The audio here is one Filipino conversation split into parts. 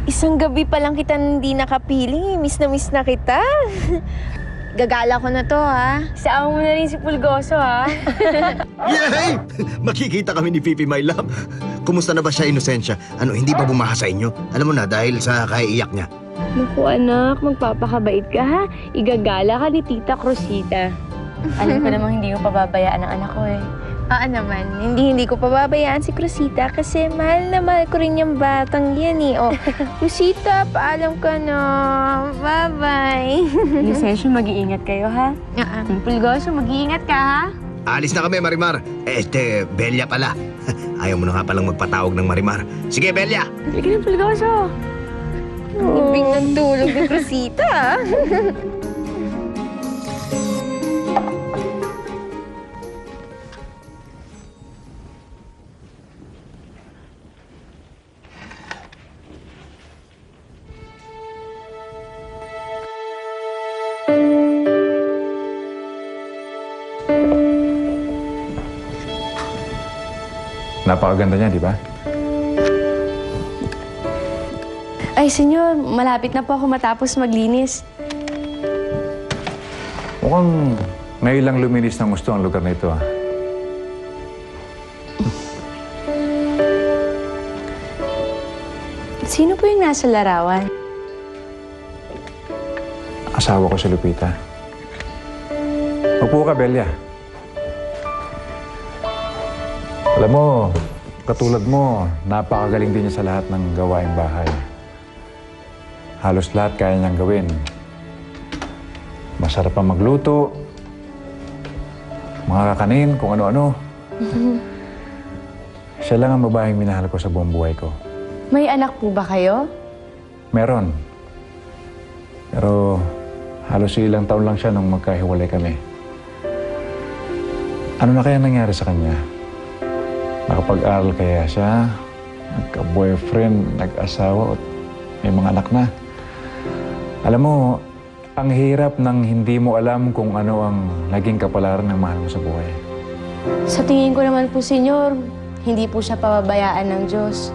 Isang gabi pa lang kita hindi nakapiling. Miss na kita. Gagala ko na to, ha? Isama mo na rin si Pulgoso, ha? Yay! Makikita kami ni Fifi, my love. Kumusta na ba siya, Inocencia? Ano, hindi ba bumaha sa inyo? Alam mo na, dahil sa kaiiyak niya. Naku, anak. Magpapakabait ka, ha? Igagala ka ni Tita Crosita. Alam ko namang hindi ko pababayaan ang anak ko, eh. Naman. Hindi ko pababayaan si Crosita kasi mahal na mahal ko rin yung batang yan, eh. Oh, Crosita, paalam ka na. Bye-bye. Inocencia, mag-iingat kayo, ha? Pulgoso, mag-iingat ka, ha? Alis na kami, Marimar. Belia pala. Ayaw mo na nga palang magpatawag ng Marimar. Sige, Belia! Halika na, Pulgoso. Ibig ng tulog ni Crosita. Napakaganda niya, di ba? Ay, senyor, malapit na po ako matapos maglinis. Mukhang ngayon lang luminis ng gusto ang lugar na ito, ah. Sino po yung nasa larawan? Asawa ko si Lupita. Upo ka, Belia. Alam mo, katulad mo, napakagaling din niya sa lahat ng gawaing bahay. Halos lahat kaya niyang gawin. Masarap pa magluto, mga kakanin, kung ano-ano. Siya lang ang babaeng minahal ko sa buong buhay ko. May anak po ba kayo? Meron. Pero halos ilang taon lang siya nung magkahiwalay kami. Ano na kaya nangyari sa kanya? Nakapag-aral kaya siya, nagka-boyfriend, nag-asawa, at may mga anak na. Alam mo, ang hirap ng hindi mo alam kung ano ang naging kapalaran ng mahal mo sa buhay. Sa tingin ko naman po, senyor, hindi po siya pababayaan ng Diyos.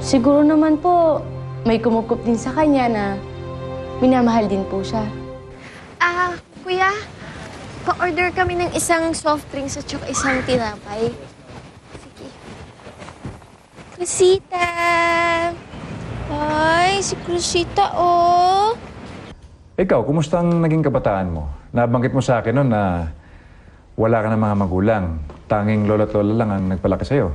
Siguro naman po, may kumukup din sa kanya na minamahal din po siya. Kuya, pa-order kami ng isang soft drinks at saka isang tinapay. Sige. Crosita! Ay, si Crosita, oh! Ikaw, kumusta ang naging kabataan mo? Nabanggit mo sa akin noon na wala ka ng mga magulang. Tanging lolo at lola lang ang nagpalaki sa'yo.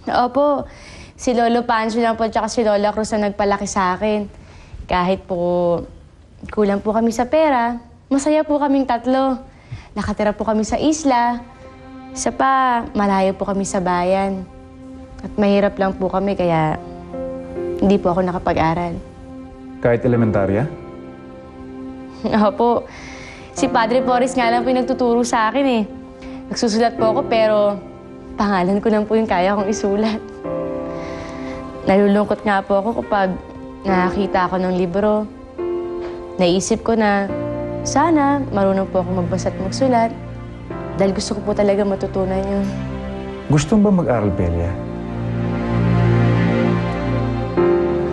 Opo. Si Lolo Pancho lang po at si Lola Cruz ang nagpalaki sa akin. Kahit po kulang po kami sa pera, masaya po kaming tatlo. Nakatira po kami sa isla. Isa pa, malayo po kami sa bayan. At mahirap lang po kami kaya hindi po ako nakapag-aral. Kahit elementarya? Opo. Si Padre Boris nga lang po yung nagtuturo sa akin eh. Nagsusulat po ako pero pangalan ko lang po yung kaya kong isulat. Nalulungkot nga po ako kapag nakakita ako ng libro. Naisip ko na sana marunong po ako magbasa at magsulat dahil gusto ko po talaga matutunan yun. Gusto mo ba mag-aral, Belia?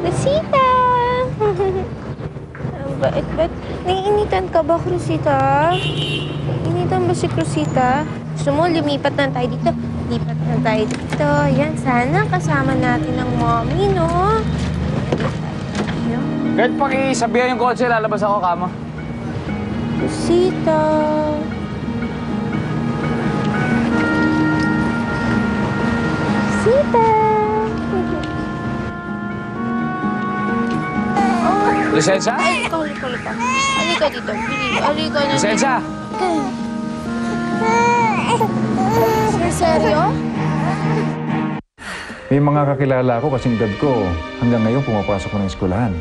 Crosita! Ba't? Naiinitan ka ba, Crosita? Naiinitan ba si Crosita? Gusto mo, lumipat na tayo dito. Lipat na tayo dito. Yan, sana kasama natin ang mommy, no? Kahit pakisabihan yung kotse, lalabas ako, kama. Crosita. Crosita. Lisensya? Ay, ikaw. Halika dito. Halika na. Lisensya? Seryo? May mga kakilala ko kasing edad ko hanggang ngayon pumapasok ko ng eskwelahan.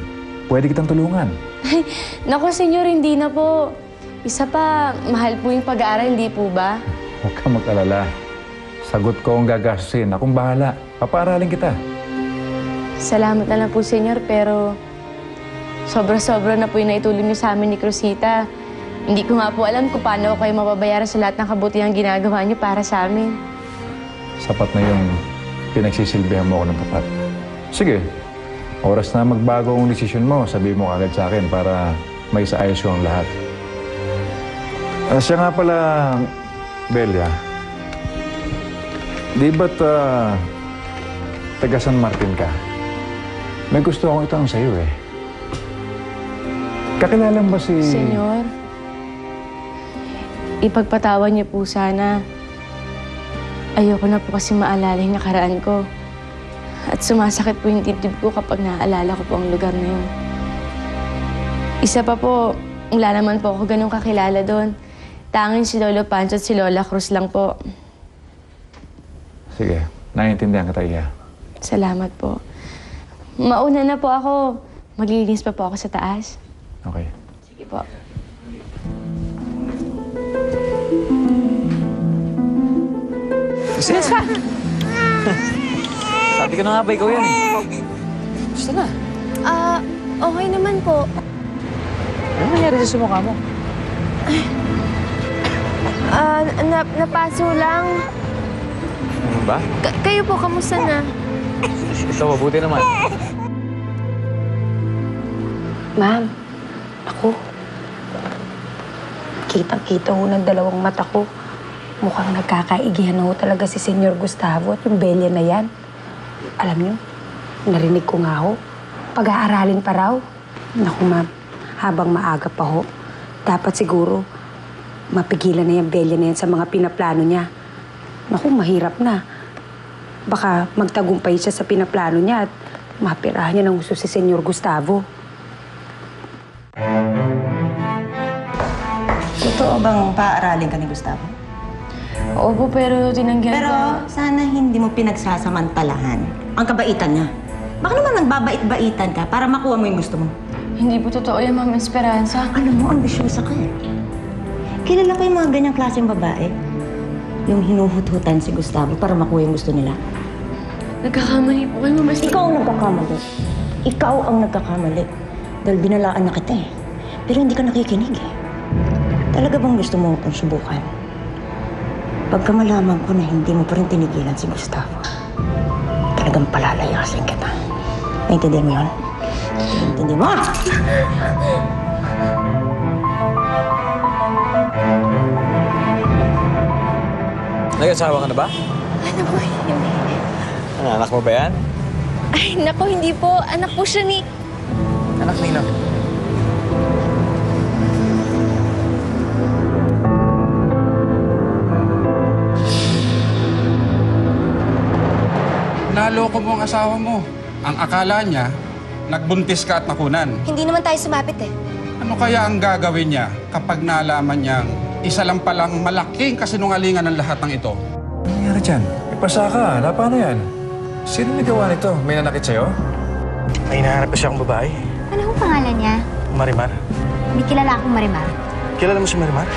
Pwede kitang tulungan. Ay, naku, senyor, hindi na po. Isa pa, mahal po yung pag-aaral, hindi po ba? Huwag kang mag-alala. Sagot ko ang gagastusin. Akong bahala. Papaaralin kita. Salamat na lang po, senyor, pero sobra-sobra na po yung naitulong niyo sa amin ni Crosita. Hindi ko nga po alam kung paano ko kayo mababayaran sa lahat ng kabutihang ginagawa niyo para sa amin. Sapat na yung pinagsisilbihan mo ako ng tapat. Sige, Oras na magbago ang desisyon mo, sabihin mo agad sa akin para may saayos ko ang lahat. Siya nga pala, Belia. Di ba't taga San Martin ka? May gusto akong itanong sa'yo eh. Kakilala mo ba si... Senyor, ipagpatawan niyo po sana. Ayoko na po kasi maalala yung nakaraan ko. At sumasakit po yung dibdib ko kapag naaalala ko po ang lugar na yun. Isa pa po, wala naman po ako ganun kakilala doon. Tanging si Lolo Pancho at si Lola Cruz lang po. Sige, naiintindihan kita, Iya. Salamat po. Mauna na po ako. Maglilinis pa po ako sa taas. Okay. Sige po. Lisensya! Sabi ko na nga ba ikaw yan eh. Gusto na. Okay naman po. Ano nangyari sa mukha mo? Napaso lang. Ano ba? Kayo po, kamusta na? Ito, mabuti naman. Ma'am, ako. Kitang-kita ho ng dalawang mata ko. Mukhang nagkakaigihan na ho talaga si Senyor Gustavo at yung Belia na yan. Alam niyo, narinig ko nga ho. Pag-aaralin pa raw. Naku, ma'am, habang maaga pa ho, dapat siguro mapigilan na yung Belia na yan sa mga pinaplano niya. Naku, mahirap na. Baka magtagumpay siya sa pinaplano niya at mapirahan niya ng gusto si Senyor Gustavo. Totoo bang paaralin ka ni Gustavo? Opo, pero tinanggihan Pero sana hindi mo pinagsasamantalahan ang kabaitan niya. Baka naman nagbabait-baitan ka para makuha mo yung gusto mo. Hindi po totoo yan, Ma'am Esperanza. Alam mo, ambisyosa ka eh. Kilala ko yung mga ganyang klaseng babae. Yung hinuhut-hutan si Gustavo para makuha yung gusto nila. Nagkakamali po kayo, Ma'am Esperanza. Ikaw ang nagkakamali. Ikaw ang nagkakamali. Dahil binalaan na kita eh. Pero hindi ka nakikinig eh. Talaga bang gusto mo akong subukan? Pagka malaman ko na hindi mo pa rin tinigilan si Gustavo, talagang palalayasin kita. Naintindihan mo yun? Naintindihan mo? Nag-asawa ka na ba? Ano po yun? Ano, anak mo ba yan? Ay, naku, hindi po. Anak po siya ni... Anak nino. Naloko mo ang asawa mo. Ang akala niya, nagbuntis ka at nakunan. Hindi naman tayo sumapit eh. Ano kaya ang gagawin niya kapag nalaman niyang isa lang palang malaking kasinungalingan ng lahat ng ito? Ano nangyari dyan? Ipasa ka. Paano yan? Sino nagawa nito? May nanakit sa'yo? May hinahanap ko siyang babae. Ano ang pangalan niya? Marimar. May kilala akong Marimar. Kilala mo si Marimar?